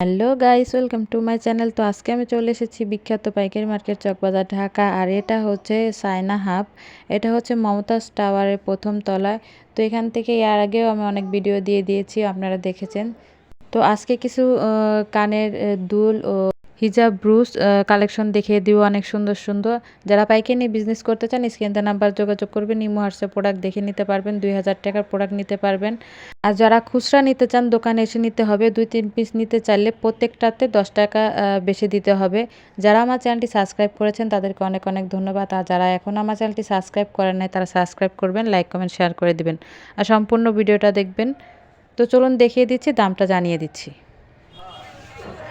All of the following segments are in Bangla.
Hello guys, welcome to my channel. তো আজকে আমি চলে এসেছি বিখ্যাত পাইকারি মার্কেট চকবাজার ঢাকা। আর এটা হচ্ছে সাইনা হাব। এটা হচ্ছে মমতাজ টাওয়ারের প্রথম তলায়। তো এখান থেকে এর আগেও আমি অনেক ভিডিও দিয়ে দিয়েছি, আপনারা দেখেছেন। তো আজকে কিছু কানের দুল ও হিজাব ব্রুস কালেকশন দেখিয়ে দিব, অনেক সুন্দর সুন্দর। যারা পাইকারি নিয়ে বিজনেস করতে চান স্ক্রিনে নাম্বার যোগাযোগ করবেন, ইমো হোয়াটসঅ্যাপ প্রোডাক্ট দেখে নিতে পারবেন, 2000 টাকার প্রোডাক্ট নিতে পারবেন। আর যারা খুচরা নিতে চান দোকানে এসে নিতে হবে, 2-3 পিস নিতে চাইলে প্রত্যেকটাতে 10 টাকা বেশি দিতে হবে। যারা আমার চ্যানেলটি সাবস্ক্রাইব করেছেন তাদেরকে অনেক অনেক ধন্যবাদ। আর যারা এখন আমার চ্যানেলটি সাবস্ক্রাইব করেন নাই তারা সাবস্ক্রাইব করবেন, লাইক কমেন্ট শেয়ার করে দিবেন আর সম্পূর্ণ ভিডিওটা দেখবেন। তো চলুন দেখিয়ে দিচ্ছি, দামটা জানিয়ে দিচ্ছি।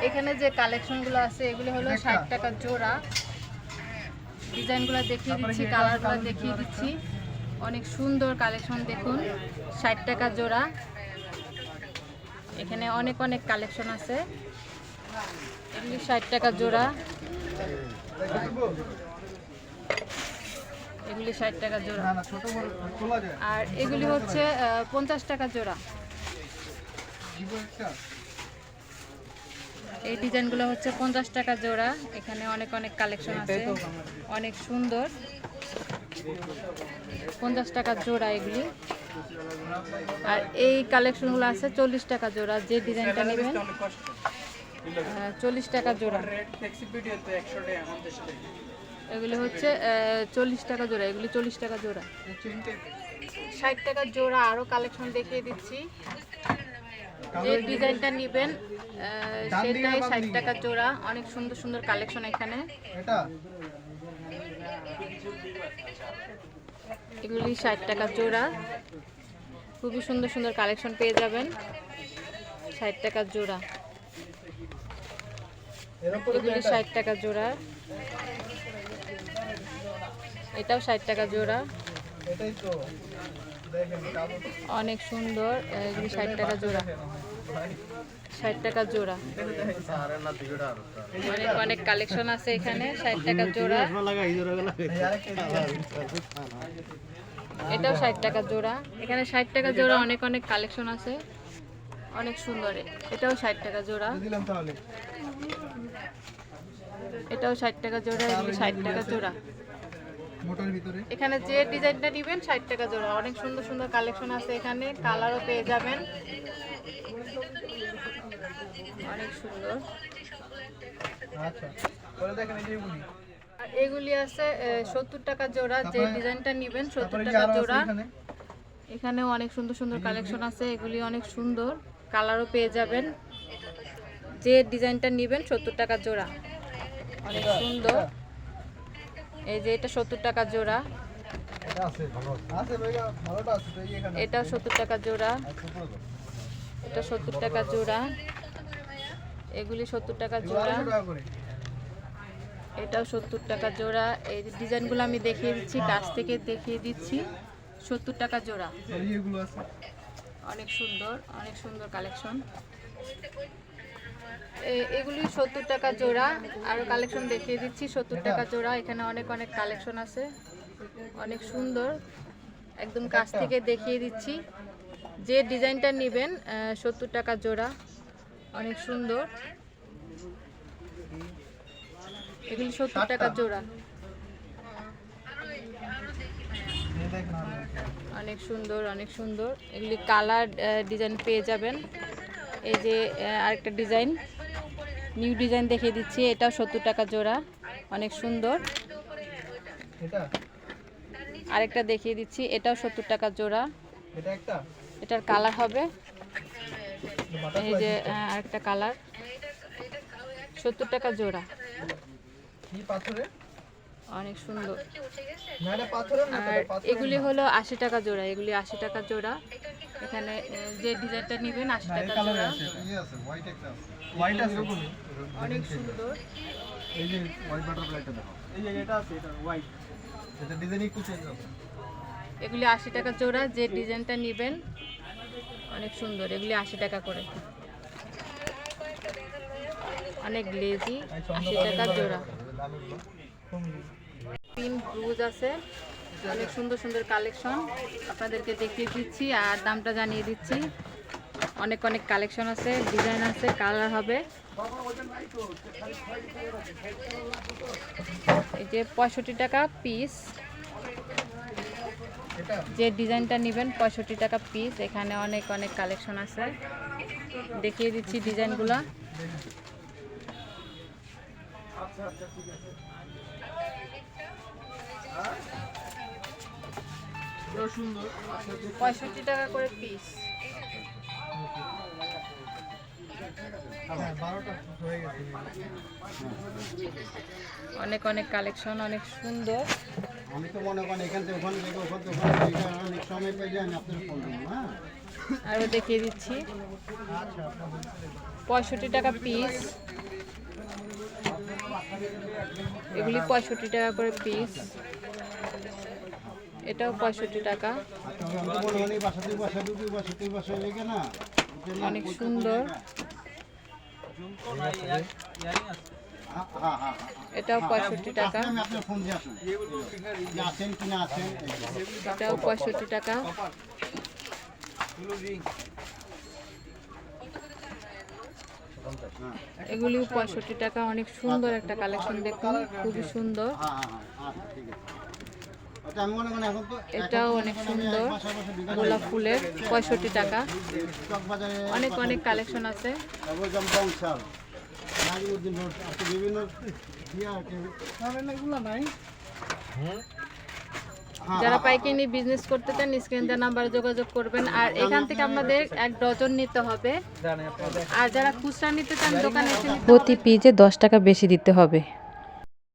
এখানে যে কালেকশনগুলো আছে এগুলো হলো 60 টাকা জোড়া। ডিজাইনগুলো দেখিয়ে দিচ্ছি, কালারগুলো দেখিয়ে দিচ্ছি। অনেক সুন্দর কালেকশন, দেখুন 60 টাকা জোড়া। এখানে অনেক অনেক কালেকশন আছে। এগুলি 60 টাকা জোড়া, এগুলি 60 টাকা জোড়া। আর এগুলি হচ্ছে 50 টাকা জোড়া। এই ডিজাইনগুলো হচ্ছে 50 টাকা জোড়া। এখানে অনেক অনেক কালেকশন আছে, অনেক সুন্দর। 50 টাকা জোড়া এগুলি। আর এই কালেকশনগুলো আছে 40 টাকা জোড়া। যে ডিজাইনটা নেবেন 40 টাকা জোড়া। এগুলি হচ্ছে 40 টাকা জোড়া, এগুলি 40 টাকা জোড়া। 60 টাকা জোড়া আরও কালেকশন দেখিয়ে দিচ্ছি। যে ডিজাইনটা নেবেন সেটাই 60 টাকা জোড়া। অনেক সুন্দর সুন্দর কালেকশন এখানে। এগুলি 60 টাকা জোড়া, খুবই সুন্দর সুন্দর কালেকশন পেয়ে যাবেন। 60 টাকা জোড়া, এগুলি 60 টাকা জোড়া। এটাও 60 টাকা জোড়া, অনেক সুন্দর। এগুলি 60 টাকা জোড়া, 60 টাকা জোড়া। অনেক অনেক কালেকশন আছে এখানে। 60 টাকা জোড়া, এটাও 60 টাকা জোড়া। এখানে 60 টাকা জোড়া অনেক অনেক কালেকশন আছে, অনেক সুন্দর। এটাও 60 টাকা জোড়া, এটাও 60 টাকা জোড়া, এগুলি 60 টাকা জোড়া। এখানে যে ডিজাইনটা নেবেন 60 টাকা জোড়া। অনেক সুন্দর সুন্দর কালেকশন আছে এখানে, কালারও পেয়ে যাবেন, অনেক সুন্দর। আর এগুলি আছে 70 টাকা জোড়া। যে ডিজাইনটা নেবেন 70 টাকা জোড়া। এখানে অনেক সুন্দর সুন্দর কালেকশন আছে, এগুলি অনেক সুন্দর, কালারও পেয়ে যাবেন। যে ডিজাইনটা নেবেন 70 টাকা জোড়া, অনেক সুন্দর। এই যে এটা 70 টাকা জোড়া, এটাও 70 টাকা জোড়া, এটা 70 টাকা জোড়া। এগুলি 70 টাকা জোড়া, এটাও 70 টাকা জোড়া। এই ডিজাইনগুলো আমি দেখিয়ে দিচ্ছি, কাছ থেকে দেখিয়ে দিচ্ছি। 70 টাকা জোড়া, অনেক সুন্দর, অনেক সুন্দর কালেকশন। এগুলি 70 টাকা জোড়া। আরও কালেকশন দেখিয়ে দিচ্ছি। 70 টাকা জোড়া। এখানে অনেক অনেক কালেকশন আছে, অনেক সুন্দর, একদম কাছ থেকে দেখিয়ে দিচ্ছি। যে ডিজাইনটা নেবেন 70 টাকা জোড়া, অনেক সুন্দর। এগুলি 70 টাকা জোড়া, অনেক সুন্দর, অনেক সুন্দর। এগুলি কালার ডিজাইন পেয়ে যাবেন। এই যে আরেকটা ডিজাইন, নিউ ডিজাইন দেখিয়ে দিচ্ছি। এটাও 70 টাকা জোড়া, অনেক সুন্দর। আরেকটা দেখিয়ে দিচ্ছি, এটাও 70 টাকা জোড়া। এটার কালার হবে, এই যে আরেকটা কালার, 70 টাকা জোড়া, অনেক সুন্দর। আর এগুলি হলো 80 টাকা জোড়া, এগুলি 80 টাকা জোড়া। এখানে যে ডিজাইনটা নেবেন 80 টাকা জোড়া, অনেক সুন্দর। এগুলি 80 টাকা জোড়া। যে ডিজাইনটা নেবেন অনেক সুন্দর। এগুলি 80 টাকা করে, অনেক গ্লেজি, 80 টাকা জোড়া। পিন ব্লুজ আছে, অনেক সুন্দর সুন্দর কালেকশন আপনাদেরকে দেখিয়ে দিচ্ছি আর দামটা জানিয়ে দিচ্ছি। অনেক অনেক কালেকশন আছে, ডিজাইন আছে, কালার হবে। এই যে 65 টাকা পিস, যে ডিজাইনটা নেবেন 65 টাকা পিস। এখানে অনেক অনেক কালেকশন আছে, দেখিয়ে দিচ্ছি ডিজাইনগুলো। সুন্দর 65 টাকা করে পিস। অনেক অনেক কালেকশন, অনেক সুন্দর। আমি তো মনে করেন এখান থেকে ওখানে থেকে ওখান থেকে ওখানে থেকে অনেক সময় পেলে আমি আপনার ফোন করবো। হ্যাঁ, আরও দেখিয়ে দিচ্ছি 65 টাকা পিস। এগুলি 65 টাকা করে পিস। এটাও 65 টাকা। আমি তো মনে করি বাসা থেকে বাসা ঢুকি, বাসা থেকে বাসা লেগে না অনেক সুন্দর। এটাও 65 টাকা। আমি আপনার ফোন দিয়ে আসুন যে আছেন কিনা আছেন। এটাও 65 টাকা। এগুলিও 65 টাকা। অনেক সুন্দর একটা কালেকশন, দেখুন খুবই সুন্দর। হ্যাঁ হ্যাঁ হ্যাঁ, আচ্ছা ঠিক আছে। আচ্ছা আমি মনে করি এখন তো এটাও অনেক সুন্দর, গোলাপ ফুলের 65 টাকা। চকবাজারে অনেক অনেক কালেকশন আছে। বংশাল নাজিমুদ্দিন রোড আছে বিভিন্ন এগুলো নাই। যারা পাইকারি বিজনেস করতে চান স্ক্রিন দেওয়া নাম্বারে যোগাযোগ করবেন। আর এখান থেকে আপনাদের 1 ডজন নিতে হবে। আর যারা খুচরা নিতে চান দোকানে এসে নিতে হবে। প্রতি পিসে 10 টাকা বেশি দিতে হবে।